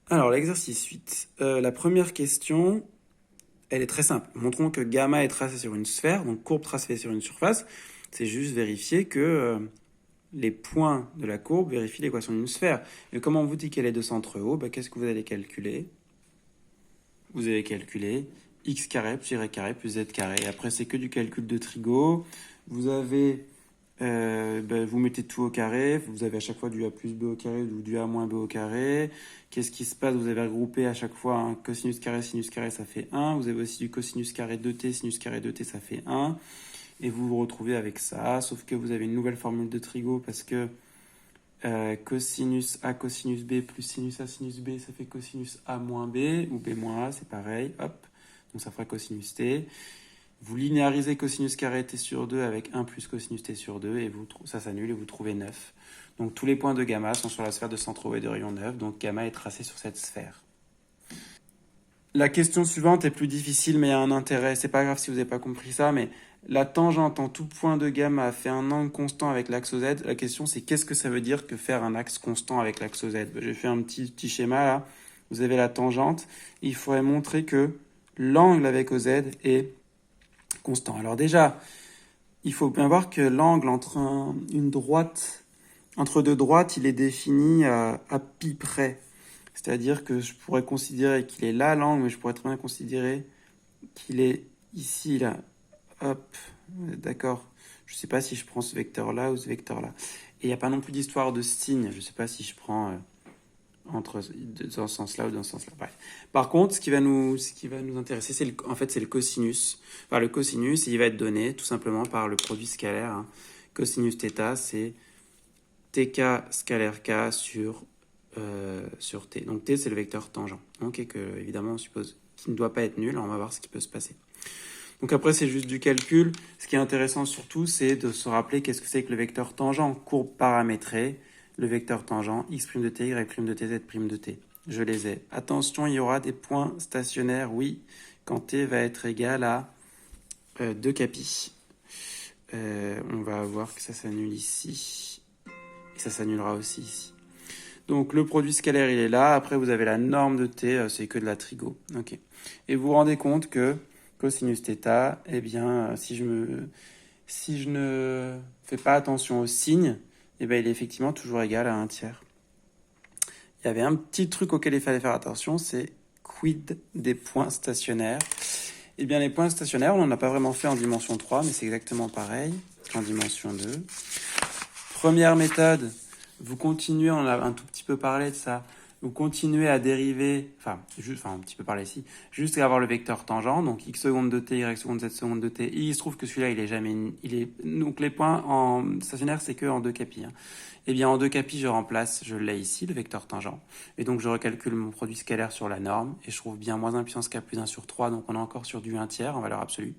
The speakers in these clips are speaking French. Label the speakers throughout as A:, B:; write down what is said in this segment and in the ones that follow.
A: Alors, l'exercice 8. La première question, elle est très simple. Montrons que gamma est tracé sur une sphère, donc courbe tracée sur une surface. C'est juste vérifier que les points de la courbe vérifient l'équation d'une sphère. Et comme on vous dit qu'elle est de centre haut, bah, qu'est-ce que vous allez calculer? Vous allez calculer x carré plus y carré plus z carré. Après, c'est que du calcul de trigo. Vous avez vous mettez tout au carré, vous avez à chaque fois du a plus b au carré ou du a moins b au carré. Qu'est-ce qui se passe? Vous avez regroupé à chaque fois un cosinus carré, ça fait 1. Vous avez aussi du cosinus carré de t, sinus carré de t, ça fait 1. Et vous vous retrouvez avec ça, sauf que vous avez une nouvelle formule de trigo parce que cosinus a cosinus b plus sinus a sinus b, ça fait cosinus a moins b, ou b moins a, c'est pareil, hop. Donc ça fera cosinus t. Vous linéarisez cosinus carré t sur 2 avec 1 plus cosinus t sur 2 et ça s'annule et vous trouvez 9. Donc tous les points de gamma sont sur la sphère de centre haut et de rayon 9, donc gamma est tracé sur cette sphère. La question suivante est plus difficile mais il y a un intérêt. C'est pas grave si vous n'avez pas compris ça, mais la tangente en tout point de gamma fait un angle constant avec l'axe z. La question c'est qu'est-ce que ça veut dire que faire un axe constant avec l'axe z? J'ai fait un petit schéma là. Vous avez la tangente. Il faudrait montrer que l'angle avec OZ est constant. Alors déjà, il faut bien voir que l'angle entre deux droites, il est défini à pi près. C'est-à-dire que je pourrais considérer qu'il est là l'angle, mais je pourrais très bien considérer qu'il est ici, là. Hop, d'accord. Je ne sais pas si je prends ce vecteur-là ou ce vecteur-là. Et il n'y a pas non plus d'histoire de signe. Je ne sais pas si je prends dans ce sens-là ou dans ce sens-là. Bref. Par contre, ce qui va nous intéresser, c'est le cosinus. Enfin, le cosinus, il va être donné tout simplement par le produit scalaire. Hein. Cosinus θ, c'est tk scalaire k sur t. Donc t, c'est le vecteur tangent. Donc, et que, évidemment, on suppose qu'il ne doit pas être nul. On va voir ce qui peut se passer. Donc après, c'est juste du calcul. Ce qui est intéressant surtout, c'est de se rappeler qu'est-ce que c'est que le vecteur tangent. Courbe paramétrée, le vecteur tangent, x' de t, y' de t, z' de t. Je les ai. Attention, il y aura des points stationnaires, oui, quand t va être égal à 2 capi. On va voir que ça s'annule ici. Et ça s'annulera aussi ici. Donc le produit scalaire, il est là. Après, vous avez la norme de t, c'est que de la trigo. Okay. Et vous vous rendez compte que cosinus θ, eh bien, si je ne fais pas attention au signe, eh bien, il est effectivement toujours égal à 1 tiers. Il y avait un petit truc auquel il fallait faire attention, c'est quid des points stationnaires. Eh bien, les points stationnaires, on n'en a pas vraiment fait en dimension 3, mais c'est exactement pareil qu'en dimension 2. Première méthode, vous continuez, on a un tout petit peu parlé de ça, vous continuez à dériver, un petit peu par ici, jusqu'à avoir le vecteur tangent, donc x seconde de t, y seconde, z seconde de t. Et il se trouve que celui-là, donc les points en stationnaire, c'est que en 2 capi. Hein. Eh bien, en 2 capi, je l'ai ici, le vecteur tangent. Et donc, je recalcule mon produit scalaire sur la norme, et je trouve bien moins 1 puissance k plus 1 sur 3, donc on est encore sur du 1 tiers en valeur absolue.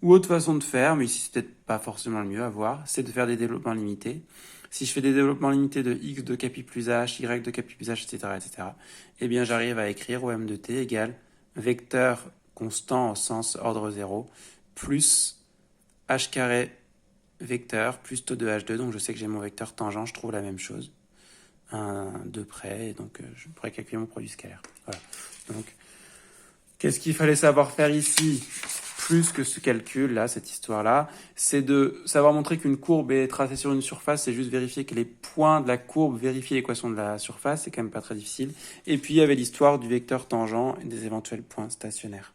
A: Ou autre façon de faire, mais ici, c'est peut-être pas forcément le mieux à voir, c'est de faire des développements limités. Si je fais des développements limités de x de capi plus h, y de capi plus h, etc., eh bien, j'arrive à écrire OM de t égale vecteur constant au sens ordre 0 plus h carré vecteur plus taux de h2. Donc, je sais que j'ai mon vecteur tangent, je trouve la même chose. De près, et donc je pourrais calculer mon produit scalaire. Voilà. Donc, qu'est-ce qu'il fallait savoir faire ici? Plus que ce calcul-là, cette histoire-là, c'est de savoir montrer qu'une courbe est tracée sur une surface, c'est juste vérifier que les points de la courbe vérifient l'équation de la surface, c'est quand même pas très difficile. Et puis, il y avait l'histoire du vecteur tangent et des éventuels points stationnaires.